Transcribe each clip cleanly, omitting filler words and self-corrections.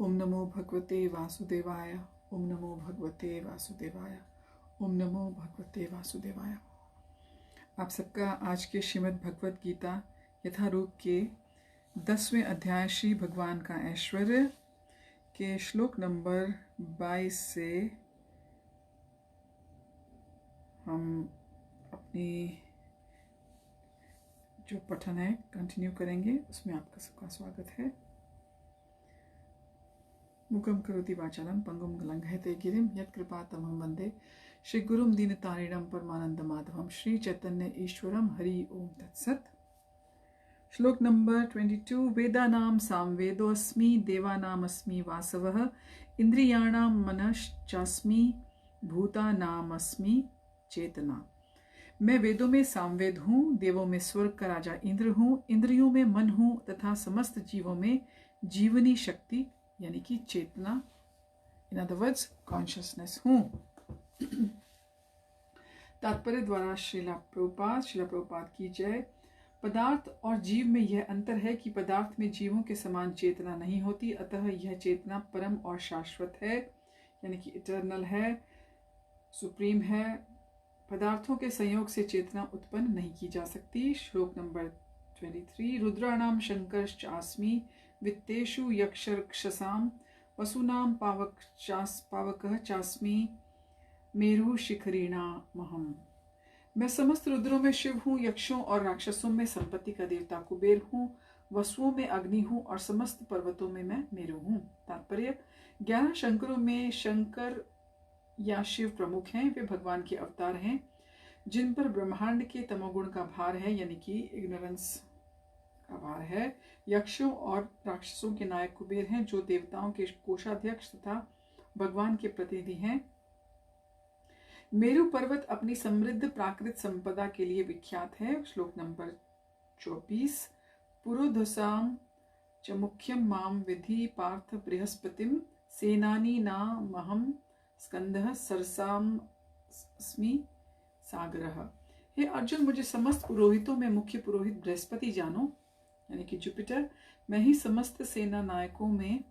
ओम नमो भगवते वासुदेवाय। ओम नमो भगवते वासुदेवाय। ओम नमो भगवते वासुदेवाय। आप सबका आज के श्रीमद् भगवत गीता यथारूप के 10वें अध्याय श्री भगवान का ऐश्वर्य के श्लोक नंबर 22 से हम अपनी जो पठन है कंटिन्यू करेंगे। उसमें आपका सबका स्वागत है। मुखम करोति वाचालं पंगुम लंघयते गिरिम यत्कृपातमहं वंदे श्री गुरुम दीनतारिणं परमानंद माधवम श्री चैतन्य ईश्वरम हरि ओम तत्सत। श्लोक नंबर 22। वेदानां सामवेदोऽस्मि देवानामस्मि वासवः इंद्रियाणां मनश्चास्मि भूतानामस्मि चेतना। मैं वेदों में सामवेद हूँ, देवों में स्वर्ग का राजा इंद्र हूँ, इंद्रियों में मन हूँ तथा समस्त जीवों में जीवनी शक्ति यानी कि चेतना, इन अदर वर्ड्स कॉन्शियसनेस हूँ। तात्पर्य द्वारा श्रीला प्रभुपाद की जय। पदार्थ और जीव में यह अंतर है कि पदार्थ में जीवों के समान चेतना नहीं होती, अतः यह चेतना परम और शाश्वत है यानी कि इटर्नल है, सुप्रीम है। पदार्थों के संयोग से चेतना उत्पन्न नहीं की जा सकती। श्लोक नंबर 23। रुद्राणाम शंकरश्चास्मि वित्तेषु यक्षरक्षसां वसुनां पावकः चास्मि मेरु शिखरिणामहम्। मैं समस्त रुद्रों में शिव हूँ, यक्षों और राक्षसों में संपत्ति का देवता कुबेर हूँ, वसुओं में अग्नि हूँ और समस्त पर्वतों में मैं मेरु हूँ। तात्पर्य 11 शंकरों में शंकर या शिव प्रमुख हैं। वे भगवान के अवतार हैं जिन पर ब्रह्मांड के तमोगुण का भार है यानी कि इग्नोरेंस का भार है। यक्षों और राक्षसों के नायक कुबेर हैं जो देवताओं के कोषाध्यक्ष तथा भगवान के प्रतिनिधि हैं। मेरु पर्वत अपनी समृद्ध प्राकृतिक संपदा के लिए विख्यात है। श्लोक नंबर 24। पुरोधसां च मुख्यम माम विधि पार्थ बृहस्पतिम सेनानी नामहं स्कंदः सरसामस्मि सागरः। हे अर्जुन, मुझे समस्त पुरोहितों में मुख्य पुरोहित बृहस्पति जानो यानी कि जुपिटर। मैं ही समस्त सेना नायकों में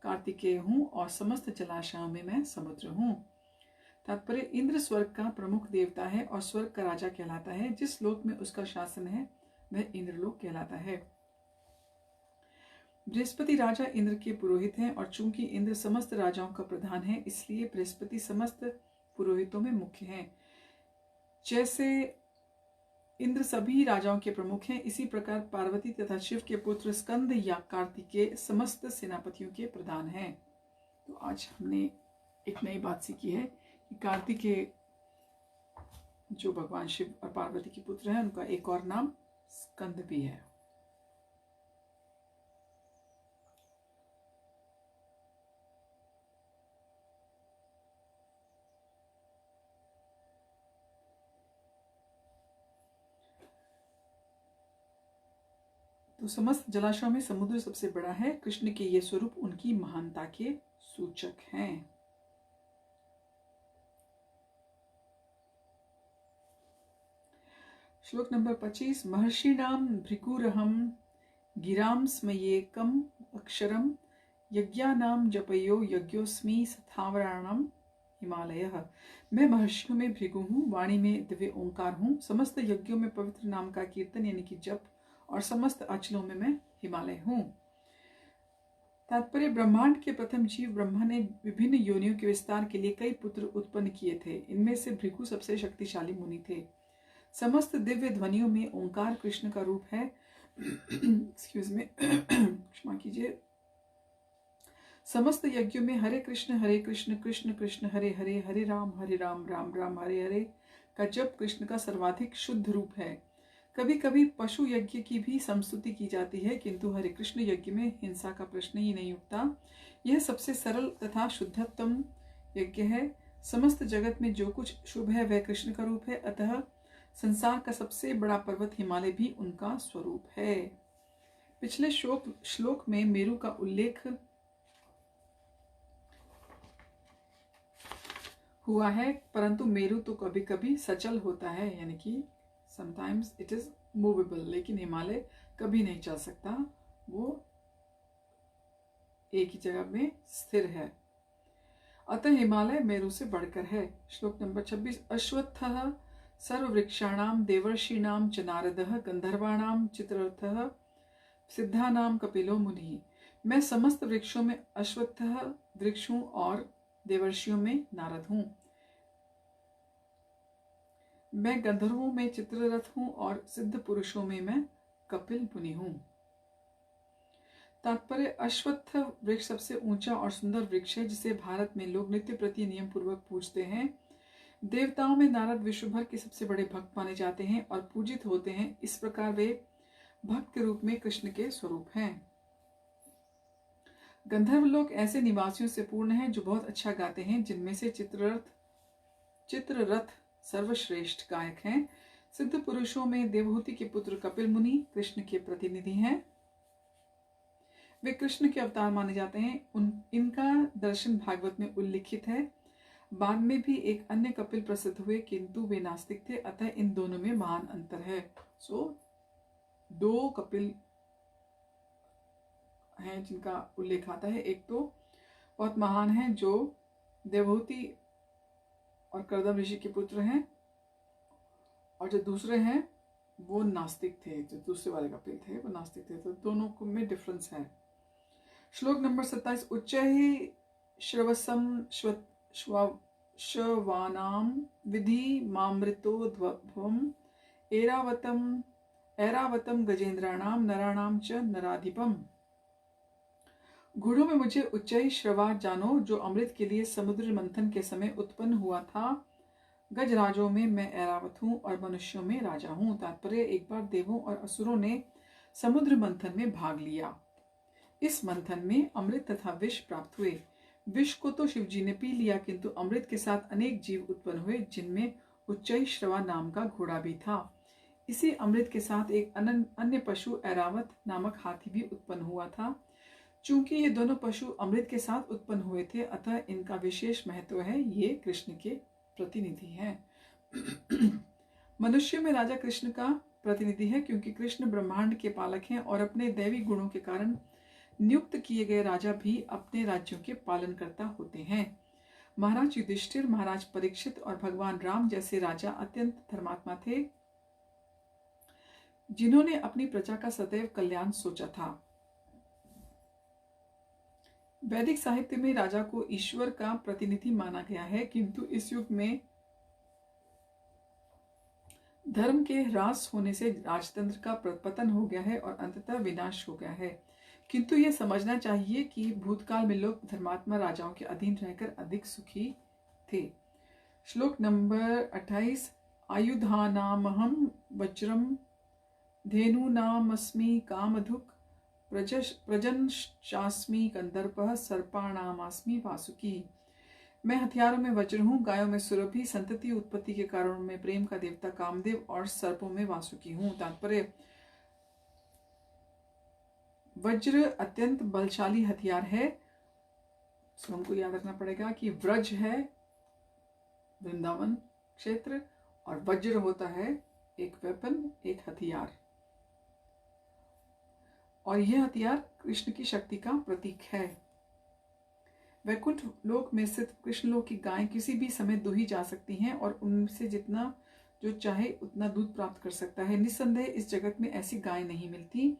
कार्तिकेय हूँ और समस्त जलाशयों में मैं समुद्र हूँ। तात्पर्य इंद्र स्वर्ग का प्रमुख देवता है और स्वर्ग का राजा कहलाता है। जिस लोक में उसका शासन है वह इंद्रलोक कहलाता है। बृहस्पति राजा इंद्र के पुरोहित हैं और चूंकि इंद्र समस्त राजाओं का प्रधान है इसलिए बृहस्पति समस्त पुरोहितों में मुख्य हैं। जैसे इंद्र सभी राजाओं के प्रमुख हैं, इसी प्रकार पार्वती तथा शिव के पुत्र स्कंद या कार्तिकेय समस्त सेनापतियों के प्रधान हैं। तो आज हमने एक नई बात सीखी है कि कार्तिकेय जो भगवान शिव और पार्वती के पुत्र हैं उनका एक और नाम स्कंद भी है। तो समस्त जलाशयों में समुद्र सबसे बड़ा है। कृष्ण के ये स्वरूप उनकी महानता के सूचक हैं। श्लोक नंबर 25। महर्षिणाम भृगुरहं गिरां स्मयेकम अक्षरम यज्ञानाम जपयो यज्ञोस्मि स्थावराणाम हिमालयः। मैं महर्षियों में भृगु हूँ, वाणी में दिव्य ओंकार हूँ, समस्त यज्ञों में पवित्र नाम का कीर्तन यानी कि जप और समस्त अचलों में मैं हिमालय हूँ। तात्पर्य ब्रह्मांड के प्रथम जीव ब्रह्मा ने विभिन्न योनियों के विस्तार के लिए कई पुत्र उत्पन्न किए थे। इनमें से भृगु सबसे शक्तिशाली मुनि थे। समस्त दिव्य ध्वनियों में ओंकार कृष्ण का रूप है। एक्सक्यूज में क्षमा कीजिए। समस्त यज्ञों में हरे कृष्ण कृष्ण कृष्ण हरे हरे, हरे राम राम राम हरे हरे का जप कृष्ण का सर्वाधिक शुद्ध रूप है। कभी कभी पशु यज्ञ की भी संस्तुति की जाती है, किंतु हरे कृष्ण यज्ञ में हिंसा का प्रश्न ही नहीं उठता। यह सबसे सरल तथा शुद्धतम यज्ञ है। समस्त जगत में जो कुछ शुभ है वह कृष्ण का रूप है, अतः संसार का सबसे बड़ा पर्वत हिमालय भी उनका स्वरूप है। पिछले श्लोक में मेरु का उल्लेख हुआ है, परंतु मेरु तो कभी कभी सचल होता है यानी कि समटाइम्स इट इज मूवेबल, लेकिन हिमालय कभी नहीं चल सकता, वो एक ही जगह में स्थिर है। अतः हिमालय मेरु से बढ़कर है। श्लोक नंबर 26। अश्वत्थः सर्ववृक्षाणां देवर्षीणां च नारदः गंधर्वाणां चित्ररथः सिद्धानां कपिलो मुनिः। मैं समस्त वृक्षों में अश्वत्थ वृक्ष हूं और देवर्षियों में नारद हूं। मैं गंधर्वों में चित्ररथ हूं और सिद्ध पुरुषों में मैं कपिल मुनि हूं। तात्पर्य, अश्वत्थ वृक्ष सबसे ऊंचा और सुंदर वृक्ष है जिसे भारत में लोग नित्य प्रति नियम पूर्वक पूजते हैं। देवताओं में नारद विश्व भर के सबसे बड़े भक्त माने जाते हैं और पूजित होते हैं। इस प्रकार वे भक्त के रूप में कृष्ण के स्वरूप हैं। गंधर्व लोग ऐसे निवासियों से पूर्ण हैं जो बहुत अच्छा गाते हैं, जिनमें से चित्ररथ सर्वश्रेष्ठ गायक हैं। सिद्ध पुरुषों में देवहूति के पुत्र कपिल मुनि कृष्ण के प्रतिनिधि हैं। वे कृष्ण के अवतार माने जाते हैं। इनका दर्शन भागवत में उल्लिखित है। बाद में भी एक अन्य कपिल प्रसिद्ध हुए, किंतु वे नास्तिक थे, अतः इन दोनों में महान अंतर है। दो कपिल हैं जिनका उल्लेख आता है। एक तो बहुत महान है जो देवहूति और कर्दम ऋषि के पुत्र हैं, और जो दूसरे हैं वो नास्तिक थे। जो दूसरे वाले कपिल थे वो नास्तिक थे। तो दोनों में डिफरेंस है। श्लोक नंबर 27। उच्चैः श्रवसं श्वानां विधि मामृतोद्भवम् ऐरावतम गजेंद्राणां नराणां च नराधिपम्। घोड़ों में मुझे उच्चैः श्रवा जानो, जो अमृत के लिए समुद्र मंथन के समय उत्पन्न हुआ था। गजराजों में मैं ऐरावत हूँ और मनुष्यों में राजा हूँ। तात्पर्य, एक बार देवों और असुरों ने समुद्र मंथन में भाग लिया। इस मंथन में अमृत तथा विष प्राप्त हुए। विष को तो शिवजी ने पी लिया, किंतु अमृत के साथ अनेक जीव उत्पन्न हुए, जिनमें उच्चैः श्रवा नाम का घोड़ा भी था। इसी अमृत के साथ एक अन्य पशु ऐरावत नामक हाथी भी उत्पन्न हुआ था। चूंकि ये दोनों पशु अमृत के साथ उत्पन्न हुए थे, अतः इनका विशेष महत्व है। ये कृष्ण के प्रतिनिधि हैं। मनुष्य में राजा कृष्ण का प्रतिनिधि है, क्योंकि कृष्ण ब्रह्मांड के पालक हैं और अपने दैवी गुणों के कारण नियुक्त किए गए राजा भी अपने राज्यों के पालनकर्ता होते हैं। महाराज युधिष्ठिर, महाराज परीक्षित और भगवान राम जैसे राजा अत्यंत धर्मात्मा थे, जिन्होंने अपनी प्रजा का सदैव कल्याण सोचा था। वैदिक साहित्य में राजा को ईश्वर का प्रतिनिधि माना गया है, किंतु इस युग में धर्म के ह्रास होने से राजतंत्र का पतन हो गया है और अंततः विनाश हो गया है। किंतु यह समझना चाहिए कि भूतकाल में लोग धर्मात्मा राजाओं के अधीन रहकर अधिक सुखी थे। श्लोक नंबर 28। आयुधानामहं वज्रम धेनूनामस्मि कामधुक् प्रजनश्चास्मि कंदर्पः सर्पाणामास्मि वासुकी। मैं हथियारों में वज्र हूँ, गायों में सुरभि, संतति उत्पत्ति के कारणों में प्रेम का देवता कामदेव और सर्पों में वासुकी हूँ। तात्पर्य, वज्र अत्यंत बलशाली हथियार है। तो हमको याद रखना पड़ेगा कि व्रज है वृंदावन क्षेत्र और वज्र होता है एक वेपन, एक हथियार, और यह हथियार कृष्ण की शक्ति का प्रतीक है। वैकुंठ लोक में स्थित कृष्ण लोक की गायें किसी भी समय दुही जा सकती हैं और उनसे जितना जो चाहे उतना दूध प्राप्त कर सकता है। निस्संदेह इस जगत में ऐसी गाय नहीं मिलती,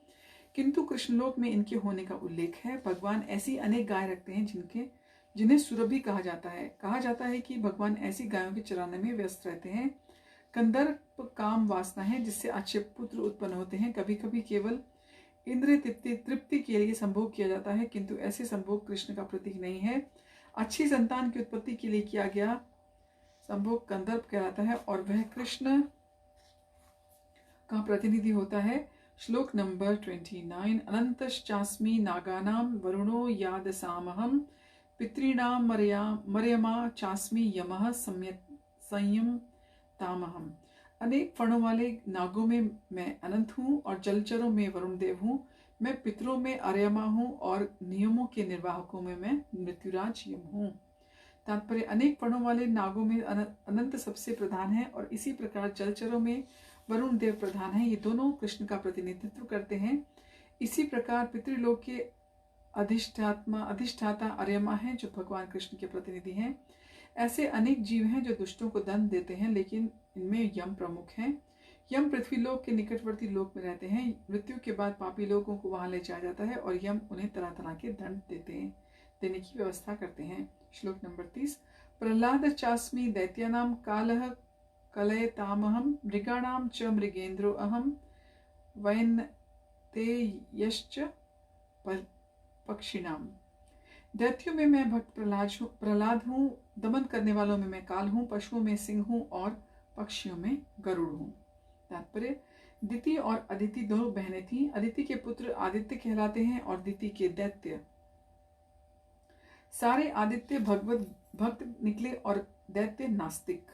किंतु कृष्णलोक में इनके होने का उल्लेख है। भगवान ऐसी अनेक गाय रखते हैं जिन्हें सुरभि कहा जाता है। कहा जाता है कि भगवान ऐसी गायों के चराने में व्यस्त रहते हैं। कंदर्प काम वासना है, जिससे अच्छे पुत्र उत्पन्न होते हैं। कभी कभी केवल इंद्रिय तृप्ति के लिए संभोग किया जाता है, किंतु ऐसे संभोग कृष्ण का प्रतीक नहीं है। अच्छी संतान की उत्पत्ति के लिए किया गया संभोग कंदर्प कहलाता है और वह कृष्ण का प्रतिनिधि होता है। श्लोक नंबर 29। अनंतश्चास्मि नागानां वरुणो यादसामहं पितॄणां मर्यमा चास्मि यमः संयमतामहं। अनेक फणों वाले नागों में मैं अनंत हूँ और जलचरों में वरुण देव हूँ। मैं पितरों में अर्यमा हूँ और नियमों के निर्वाहकों में मैं मृत्युराज यम हूँ। तात्पर्य, अनेक फणों वाले नागों में अनंत सबसे प्रधान है और इसी प्रकार जलचरों में वरुण देव प्रधान है। ये दोनों कृष्ण का प्रतिनिधित्व करते हैं। इसी प्रकार पितृलोक के अधिष्ठाता अर्यमा हैं जो भगवान कृष्ण के प्रतिनिधि हैं। ऐसे अनेक जीव हैं जो दुष्टों को दंड देते हैं, लेकिन इनमें यम प्रमुख हैं। यम पृथ्वी लोक के निकटवर्ती लोक में रहते हैं। मृत्यु के बाद पापी लोगों को वहां ले जाया जाता है और यम उन्हें तरह तरह के दंड देने की व्यवस्था करते हैं। श्लोक नंबर 30। प्रहलाद चास्मि दैत्यानां कालः कलयतामहं मृगाणां च मृगेन्द्रो अहं वैनते यश्च पक्षिणाम। दैत्यों में मैं भक्त प्रहलाद हूँ, दमन करने वालों में मैं काल हूँ, पशुओं में सिंह हूँ और पक्षियों में गरुड़ हूँ। तात्पर्य, दिति और अदिति दोनों बहनें थीं। अदिति के पुत्र आदित्य कहलाते हैं और दिति के दैत्य। सारे आदित्य भगवत भक्त निकले और दैत्य नास्तिक।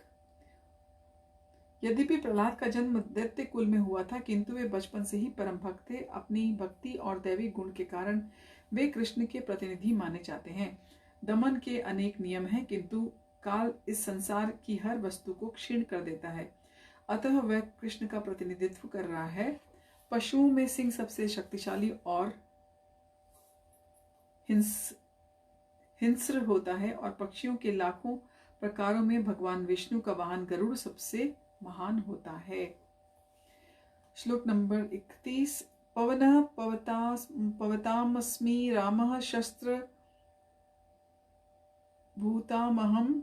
यद्यपि प्रहलाद का जन्म दैत्य कुल में हुआ था, किंतु वे बचपन से ही परम भक्त थे। अपनी भक्ति और दैवी गुण के कारण वे कृष्ण के प्रतिनिधि माने जाते हैं। दमन के अनेक नियम हैं, किंतु काल इस संसार की हर वस्तु को क्षीण कर देता है, अतः वह कृष्ण का प्रतिनिधित्व कर रहा है। पशुओं में सिंह सबसे शक्तिशाली और हिंस्र होता है और पक्षियों के लाखों प्रकारों में भगवान विष्णु का वाहन गरुड़ सबसे महान होता है। श्लोक नंबर 31। पवनः पवतामस्मि रामः शस्त्र भूतामहं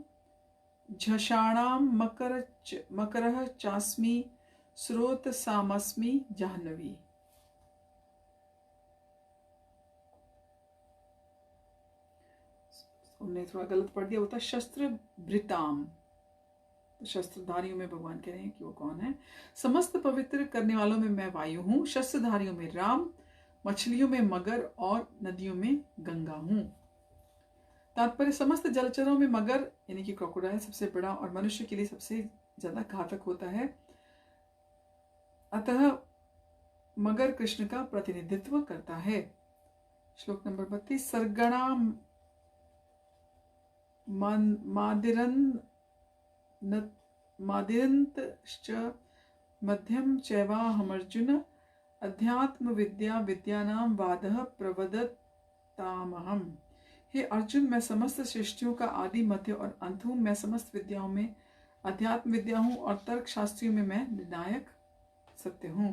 झषाणां मकरः चास्मि स्रोतसामस्मि जाह्नवी। हमने थोड़ा गलत पढ़ दिया, होता शस्त्र भृताम, तो शस्त्रधारियों में भगवान कह रहे हैं कि वो कौन है। समस्त पवित्र करने वालों में मैं वायु हूँ, शस्त्रधारियों में राम, मछलियों में मगर और नदियों में गंगा हूँ। तात्पर्य, समस्त जलचरों में मगर यानी कि क्रोकोडाइल सबसे बड़ा और मनुष्य के लिए सबसे ज्यादा घातक होता है, अतः मगर कृष्ण का प्रतिनिधित्व करता है। श्लोक नंबर 32। सर्गणा मादिरन्तश्च मध्यम चैवाहमर्जुन अध्यात्म विद्या विद्यानां वादः प्रवदतामहम्। हे अर्जुन, मैं समस्त सृष्टियों का आदि मध्य और अंत हूँ। मैं समस्त विद्याओं में अध्यात्म विद्या हूँ और तर्क शास्त्रियों में मैं निर्णायक सत्य हूँ।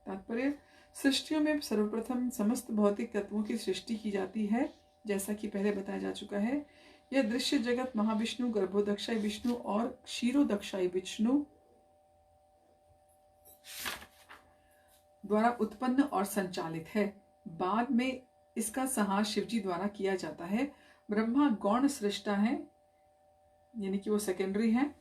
तात्पर्य, सृष्टियों में सर्वप्रथम समस्त भौतिक तत्वों की सृष्टि की जाती है, जैसा कि पहले बताया जा चुका है। यह दृश्य जगत महाविष्णु, गर्भोदक्षाई विष्णु और क्षीरोदक्षाई विष्णु द्वारा उत्पन्न और संचालित है। बाद में इसका संहार शिवजी द्वारा किया जाता है। ब्रह्मा गौण सृष्टा है, यानी कि वो सेकेंडरी है,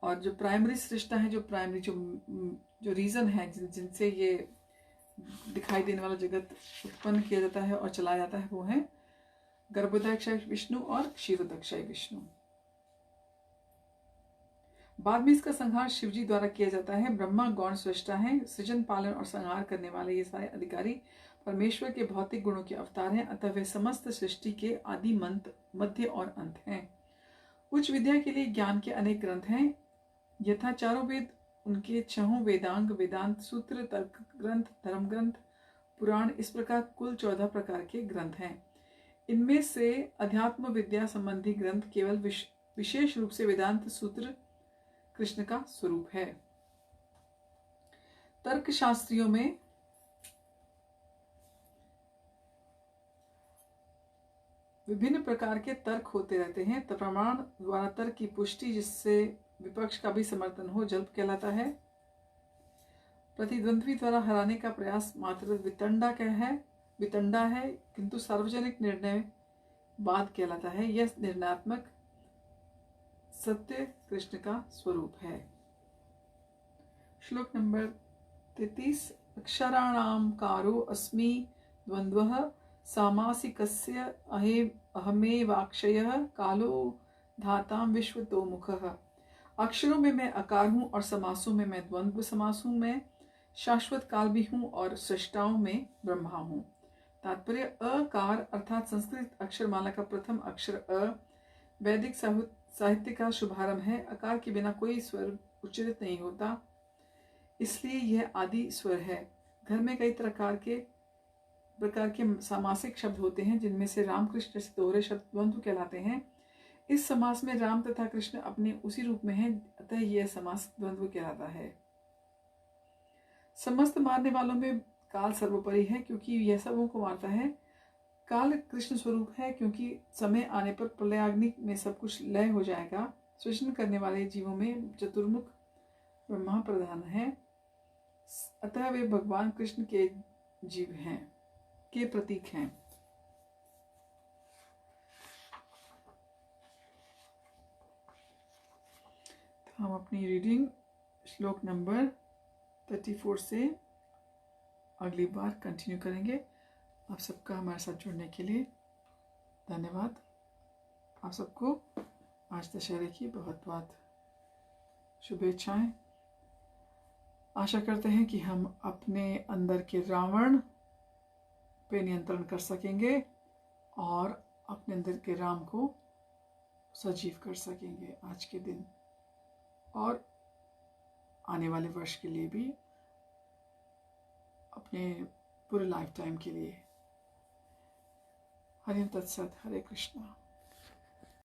और जो प्राइमरी सृष्टा है, जो प्राइमरी जो रीजन है जिनसे ये दिखाई देने वाला जगत उत्पन्न किया जाता है और चलाया जाता है, वो है गर्भोदक्षाई विष्णु और क्षीरोदक्षाई विष्णु। बाद में इसका संहार शिवजी द्वारा किया जाता है। ब्रह्मा गौण सृष्टा है, सृजन पालन और संहार करने वाले ये सारे अधिकारी परमेश्वर के भौतिक गुणों के अवतार हैं, अतः वे समस्त सृष्टि के आदि मध्य और अंत हैं। उच्च विद्या के लिए ज्ञान के अनेक ग्रंथ हैं, यथा चारों वेद, उनके छहों वेदांग, वेदांत सूत्र, तर्क ग्रंथ, धर्म ग्रंथ, पुराण, इस प्रकार कुल 14 प्रकार के ग्रंथ हैं। इनमें से अध्यात्म विद्या संबंधी ग्रंथ केवल विशेष रूप से वेदांत सूत्र कृष्ण का स्वरूप है। तर्क शास्त्रियों में विभिन्न प्रकार के तर्क होते रहते हैं। प्रमाण द्वारा तर्क की पुष्टि, जिससे विपक्ष का भी समर्थन हो, जल्प कहलाता है। प्रतिद्वंद्वी द्वारा हराने का प्रयास मात्र वितंडा है, किंतु सार्वजनिक निर्णय वाद कहलाता है। यह निर्णयात्मक सत्य कृष्ण का स्वरूप है। श्लोक नंबर 33। अक्षराणां कारो अस्मि द्वन्द्वः सामासिकस्य अहमेवाक्षयः कालो धातां विश्वतोमुखः। अक्षरों में मैं अकार हूँ और समासों में मैं द्वंद्व समास हूँ। मैं शाश्वत काल भी हूँ और सृष्टाओं में ब्रह्मा हूँ। तात्पर्य, अकार अर्थात संस्कृत अक्षरमाला का प्रथम अक्षर अ वैदिक साहित्य का शुभारंभ है। अकार के बिना कोई स्वर उच्चारित नहीं होता, इसलिए यह आदि स्वर है। घर में कई प्रकार के प्रकार के सामासिक शब्द होते हैं जिनमें से रामकृष्ण जैसे दोहरे शब्द द्वंद्व कहलाते हैं। इस समास में राम तथा कृष्ण अपने उसी रूप में हैं, अतः यह समास द्वंद्व कहलाता है। समस्त मारने वालों में काल सर्वोपरि है क्योंकि यह सबों को मारता है। काल कृष्ण स्वरूप है क्योंकि समय आने पर प्रलयाग्नि में सब कुछ लय हो जाएगा। सृजन करने वाले जीवों में चतुर्मुख ब्रह्मा प्रधान है, अतः वे भगवान कृष्ण के जीव हैं, के प्रतीक हैं। तो हम अपनी रीडिंग श्लोक नंबर 34 से अगली बार कंटिन्यू करेंगे। आप सबका हमारे साथ जुड़ने के लिए धन्यवाद। आप सबको आज दशहरे की बहुत बहुत शुभेच्छाएं। आशा करते हैं कि हम अपने अंदर के रावण पे नियंत्रण कर सकेंगे और अपने अंदर के राम को सजीव कर सकेंगे आज के दिन और आने वाले वर्ष के लिए भी, अपने पूरे लाइफ टाइम के लिए। हरि तत्सत। हरे कृष्णा।